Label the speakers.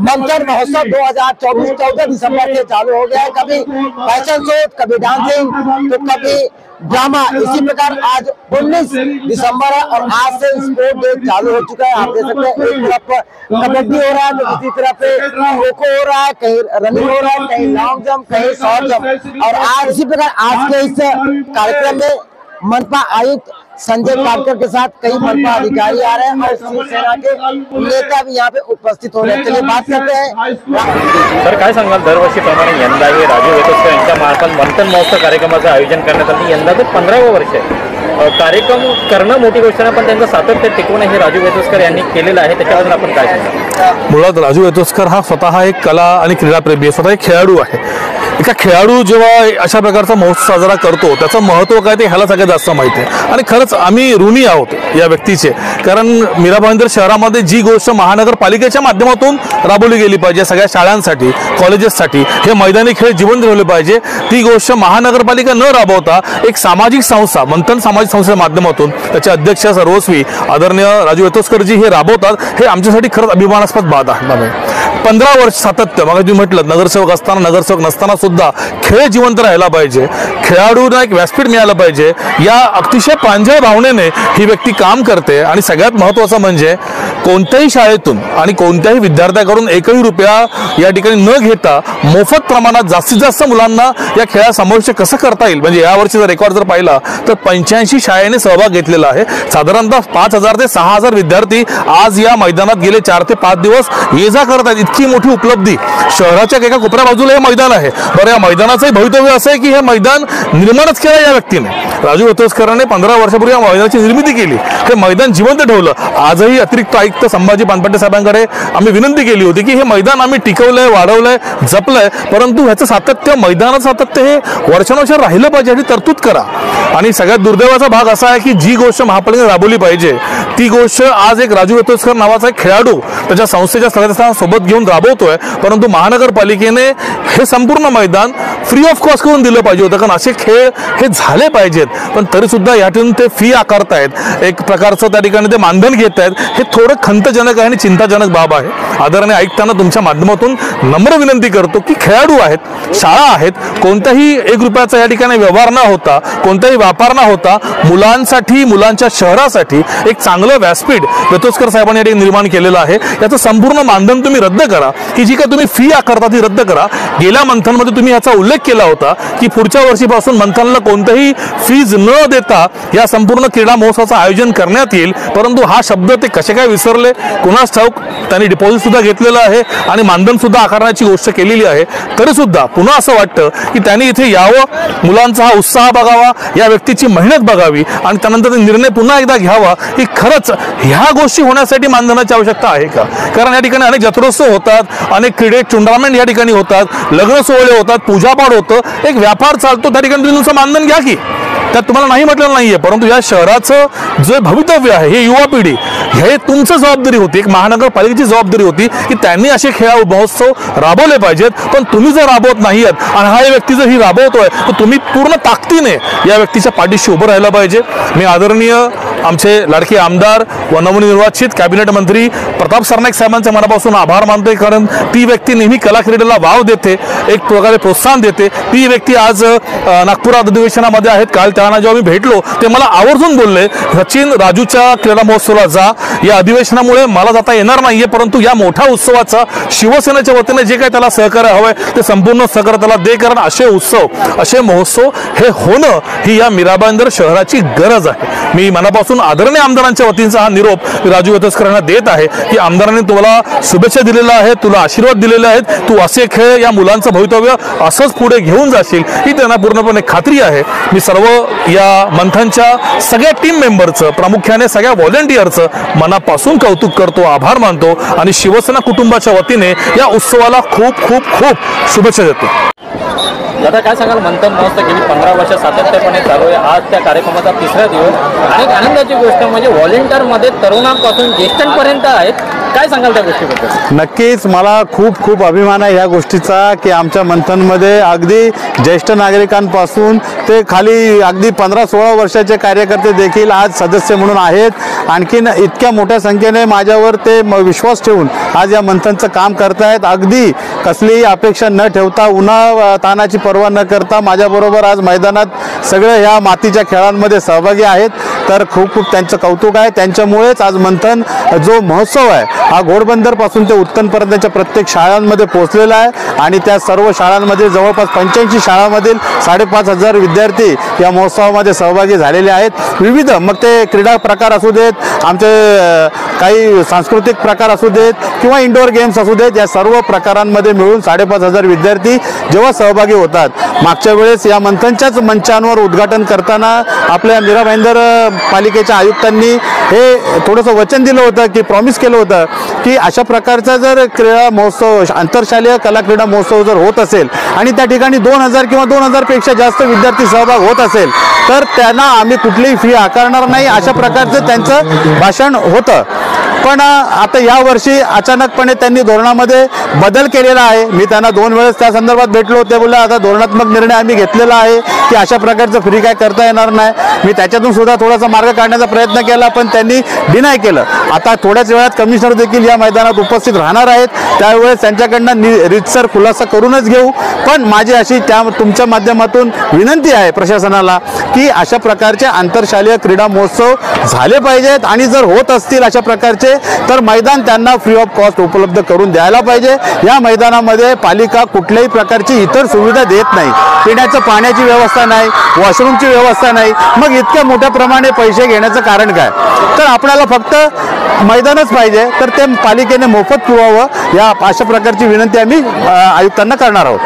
Speaker 1: मंथन महोत्सव 2024 14 दिसंबर से चालू हो गया है। कभी फैशन शो, कभी डांसिंग, तो कभी ड्रामा। इसी प्रकार आज 19 दिसंबर है और आज से स्पोर्ट डे चालू हो चुका है। आप देख सकते हैं एक तरफ कबड्डी हो रहा है तो दूसरी तरफ खो खो हो रहा है, कहीं रनिंग हो रहा है, कहीं लॉन्ग जंप, कहीं शॉर्ट जंप। और आज इसी प्रकार आज के इस कार्यक्रम में मनपा आयुक्त संजय पाटकर के साथ कई मनपा अधिकारी आ रहे हैं और शिवसेना के नेता भी यहाँ पे उपस्थित हो रहे हैं। चलिए बात करते हैं।
Speaker 2: सर काय सांगाल, दरवर्षीप्रमाणे यंदा हे राजू वेतोस्कर यांच्या मार्फत मंथन महोत्सव कार्यक्रमाचं आयोजन करण्यात आलं। यंदा ते 15वे वर्ष आहे। कार्यक्रम करणं मोठी गोष्ट नाही, पण त्यांचं सातत्य टिकवणं हे राजू वेतोस्कर यांनी केलेलं आहे। त्याच्याबद्दल आपण काय सांगाल?
Speaker 3: मुळात राजू वेतोस्कर हा स्वतः एक कला आणि क्रीडाप्रेमी आहे, स्वतः एक खेळाडू आहे। एका खेळाडू जेव्हा अशा प्रकारचा महोत्सव साजरा करतो त्याचं महत्त्व काय ते ह्याला सगळ्यात जास्त माहिती आहे। आणि खरंच आम्ही ऋणी आहोत या व्यक्तीचे, कारण मीरा भाईंदर शहरामध्ये जी गोष्ट महानगरपालिकेच्या माध्यमातून राबवली गेली पाहिजे, सगळ्या शाळांसाठी, कॉलेजेससाठी हे मैदानी खेळ जिवंत ठेवले पाहिजे, ती गोष्ट महानगरपालिका न राबवता एक सामाजिक संस्था, मंथन सामाजिक संस्थेच्या माध्यमातून त्याचे अध्यक्ष सर्वस्वी आदरणीय राजू वेतोस्करजी हे राबवतात, हे आमच्यासाठी खरंच अभिमानास्पद बाब आहे। 15 वर्ष सातत्य, मग तुम्ही म्हटलं नगरसेवक असताना, नगरसेवक नसताना सुद्धा खेळ जिवंत राहायला पाहिजे, खेळाडूंना एक व्यासपीठ मिळालं पाहिजे, या अतिशय प्रांजळ भावनेने ही व्यक्ती काम करते। आणि सगळ्यात महत्त्वाचं म्हणजे कोणत्याही शाळेतून आणि कोणत्याही विद्यार्थ्याकडून एकही रुपया या ठिकाणी न घेता मोफत प्रमाणात जास्तीत जास्त मुलांना या खेळात समाविष्ट कसं करता येईल, म्हणजे यावर्षीचा रेकॉर्ड जर पाहिला तर 85 शाळेने सहभाग घेतलेला आहे। साधारणतः 5000 ते 6000 विद्यार्थी आज या मैदानात गेले 4 ते 5 दिवस ये जा करत आहेत। इतकी मोठी उपलब्धी, शहराच्या एका कोपऱ्या बाजूला हे मैदान आहे। बरं, या मैदानाचंही भवितव्य असं आहे की हे मैदान निर्माणच केलं या व्यक्तीने, राजू वेतोस्करांनी 15 वर्षापूर्वी या मैदानाची निर्मिती केली, हे मैदान जिवंत ठेवलं। आजही अतिरिक्त आयुक्त संभाजी पानपट्टे साहेबांकडे आम्ही विनंती केली होती की हे मैदान आम्ही टिकवलंय, वाढवलंय, जपलंय, परंतु ह्याचं सातत्य, मैदानाचं सातत्य हे वर्षानुवर्ष राहिलं पाहिजे, याची तरतूद करा। आणि सगळ्यात दुर्दैवाचा भाग असा आहे की जी गोष्ट महापालिकेने राबवली पाहिजे ती गोष्ट आज एक राजू वेतोस्कर नावाचा एक खेळाडू त्याच्या संस्थेच्या सदस्यांना सोबत घेऊन राबवतोय, परंतु महानगरपालिकेने हे संपूर्ण मैदान फ्री ऑफ कॉस्ट करून दिलं पाहिजे होतं, कारण असे खेळ हे झाले पाहिजेत। पण तरी सुद्धा यातून ते फी आकारतायत, एक प्रकारचं त्या ठिकाणी ते मानधन घेत आहेत, हे थोडं खंतजनक आहे आणि चिंताजनक बाब आहे। आदरणीय आयुक्तांना तुमच्या माध्यमातून नम्र विनंती करतो की खेळाडू आहेत, शाळा आहेत, कोणताही 1 रुपयाचा या ठिकाणी व्यवहार न होता, कोणताही व्यापार न होता, मुलांसाठी, मुलांच्या शहरासाठी एक चांगलं व्यासपीठ वेतोस्कर साहेबांनी या ठिकाणी निर्माण केलेलं आहे। याचं संपूर्ण मानधन तुम्ही रद्द करा, की जी काय तुम्ही फी आकारता ती रद्द करा। गेल्या मंथनमध्ये तुम्ही याचा उल्लेख केला होता की पुढच्या वर्षीपासून मंथनला कोणतेही फीज न देता या संपूर्ण क्रीडा महोत्सवाचं आयोजन करण्यात येईल, परंतु हा शब्द ते कसे काय विसरले कुणास ठाऊक। त्यांनी डिपॉझिट सुद्धा घेतलेलं आहे आणि मानधन सुद्धा आकारण्याची गोष्ट केलेली आहे, तरी सुद्धा पुन्हा असं वाटतं की त्यांनी इथे यावं, मुलांचा हा उत्साह बघावा, या व्यक्तीची मेहनत बघावी आणि त्यानंतर निर्णय पुन्हा एकदा घ्यावा की खरंच ह्या गोष्टी होण्यासाठी मानधनाची आवश्यकता आहे का। कारण या ठिकाणी अनेक जत्रोत्सव होतात, अनेक क्रीडे टुर्नामेंट या ठिकाणी होतात, लग्न सोहळे होतात, पूजापाठ होतं, एक व्यापार चालतो, त्या ठिकाणी तुम्ही तुमचं मानधन घ्या की, त्यात तुम्हाला नाही म्हटलं नाहीये, परंतु या शहराचं जे भवितव्य आहे, हे युवा पिढी, हे तुमची जबाबदारी होती, एक महानगरपालिकेची जबाबदारी होती की त्यांनी असे खेळ महोत्सव राबवले पाहिजेत। पण तुम्ही जर राबवत नाही आहात आणि हा व्यक्ती जर ही राबवतोय तर तुम्ही पूर्ण ताकदीने या व्यक्तीच्या पाठीशी उभं राहायला पाहिजे। मी आदरणीय आमचे लाडके आमदार व नवनिर्वाचित कॅबिनेट मंत्री प्रताप सरनाईक साहेबांचे मनापासून आभार मानतोय, कारण ती व्यक्ती नेहमी कला क्रीडेला वाव देते, एक प्रकारे प्रोत्साहन देते। ती व्यक्ती आज नागपूर अधिवेशनामध्ये आहेत, काल त्यांना जेव्हा मी भेटलो ते मला आवर्जून बोलले सचिन राजूच्या क्रीडा महोत्सवाला जा, या अधिवेशनामुळे मला जाता येणार नाहीये, परंतु या मोठ्या उत्सवाचा शिवसेनेच्या वतीने जे काही त्याला सहकार्य हवंय ते संपूर्ण सहकार्य त्याला दे, कारण असे उत्सव, असे महोत्सव हे होणं ही या मीरा भाईंदर शहराची गरज आहे। मी मनापासून आदरणीय आमदारांच्या वतीचा हा निरोप राजू वेतोस्कर यांना देत आहे की आमदारांनी तुम्हाला शुभेच्छा दिलेल्या आहेत, तुला आशीर्वाद दिलेले आहेत, तू असे खेळ, या मुलांचं भवितव्य असंच पुढे घेऊन जाशील ही त्यांना पूर्णपणे खात्री आहे। मी सर्व या मंथनच्या सगळ्या टीम मेंबरचं, प्रामुख्याने सगळ्या व्हॉलंटियरचं मनापासून कौतुक करतो, आभार मानतो आणि शिवसेना कुटुंबाच्या वतीने या उत्सवाला खूप खूप खूप शुभेच्छा देतो।
Speaker 2: दादा काय सांगाल, मंथन महोत्सव गेली 15 वर्ष सातत्यापणे चालू आहे, आज त्या कार्यक्रमाचा 3रा दिवस आणि आनंदाची गोष्ट म्हणजे व्हॉलंटियरमध्ये तरुणांपासून ज्येष्ठांपर्यंत आहेत, काय सांगाल त्या गोष्टीबद्दल?
Speaker 4: नक्कीच मला खूप खूप अभिमान आहे या गोष्टीचा की आमच्या मंथनमध्ये अगदी ज्येष्ठ नागरिकांपासून ते खाली अगदी 15-16 वर्षाचे कार्यकर्ते देखील आज सदस्य म्हणून आहेत. आणखीन इतक्या मोठ्या संख्येने माझ्यावर ते विश्वास ठेवून आज या मंथनचं काम करतायत. अगदी कसलीही अपेक्षा न ठेवता, उन्हा तानाची पर्वा न करता माझ्याबरोबर आज मैदानात सगळे ह्या मातीच्या खेळांमध्ये सहभागी आहेत. तर खूप खूप त्यांचं कौतुक आहे. त्यांच्यामुळेच आज मंथन जो महोत्सव आहे हा घोडबंदरपासून ते उत्तनपर्यंतच्या प्रत्येक शाळांमध्ये पोहोचलेला आहे. आणि त्या सर्व शाळांमध्ये जवळपास 85 शाळांमधील 5,500 विद्यार्थी या महोत्सवामध्ये सहभागी झालेले आहेत. विविध मग ते क्रीडा प्रकार असू देत, आमचे काही सांस्कृतिक प्रकार असू देत किंवा इंडोर गेम्स असू देत, या सर्व प्रकारांमध्ये मिळून 5,500 विद्यार्थी जेव्हा सहभागी होतात. मागच्या वेळेस या मंथनच्याच मंचांवर उद्घाटन करताना आपल्या मीरा भाईंदर पालिकेच्या आयुक्तांनी हे थोडंसं वचन दिलं होतं की प्रॉमिस केलं होतं की अशा प्रकारचा जर क्रीडा महोत्सव, आंतरशालेय कला क्रीडा महोत्सव जर होत असेल आणि त्या ठिकाणी 2,000 किंवा 2,000 पेक्षा जास्त विद्यार्थी सहभाग होत असेल तर त्यांना आम्ही कुठलीही फी आकारणार नाही, अशा प्रकारचं त्यांचं भाषण होतं. पण आता यावर्षी अचानकपणे त्यांनी धोरणामध्ये बदल केलेला आहे. मी त्यांना 2 वेळेस त्या संदर्भात भेटलो होते. बोलले आता धोरणात्मक निर्णय आम्ही घेतलेला आहे की अशा प्रकारचं फ्री काय करता येणार नाही. मी त्याच्यातून सुद्धा थोडासा मार्ग काढण्याचा प्रयत्न केला पण त्यांनी डिनाय केलं. आता थोड्याच वेळात कमिशनर देखील या मैदानात उपस्थित राहणार आहेत. त्यावेळेस त्यांच्याकडनं रीतसर खुलासा करूनच घेऊ. पण माझी अशी तुमच्या माध्यमातून विनंती आहे प्रशासनाला की अशा प्रकारचे आंतरशालेय क्रीडा महोत्सव झाले पाहिजेत आणि जर होत असतील अशा प्रकारचे तर मैदान त्यांना फ्री ऑफ कॉस्ट उपलब्ध करून द्यायला पाहिजे. या मैदानामध्ये पालिका कुठल्याही प्रकारची इतर सुविधा देत नाही. पिण्याच्या पाण्याची व्यवस्था नाही, वॉशरूमची व्यवस्था नाही. मग इतक्या मोठ्या प्रमाणे पैसे घेण्याचं कारण काय? तर आपल्याला फक्त मैदानच पाहिजे, तर ते पालिकेने मोफत पुरवावं या अशा प्रकारची विनंती आम्ही आयुक्तांना करणार आहोत.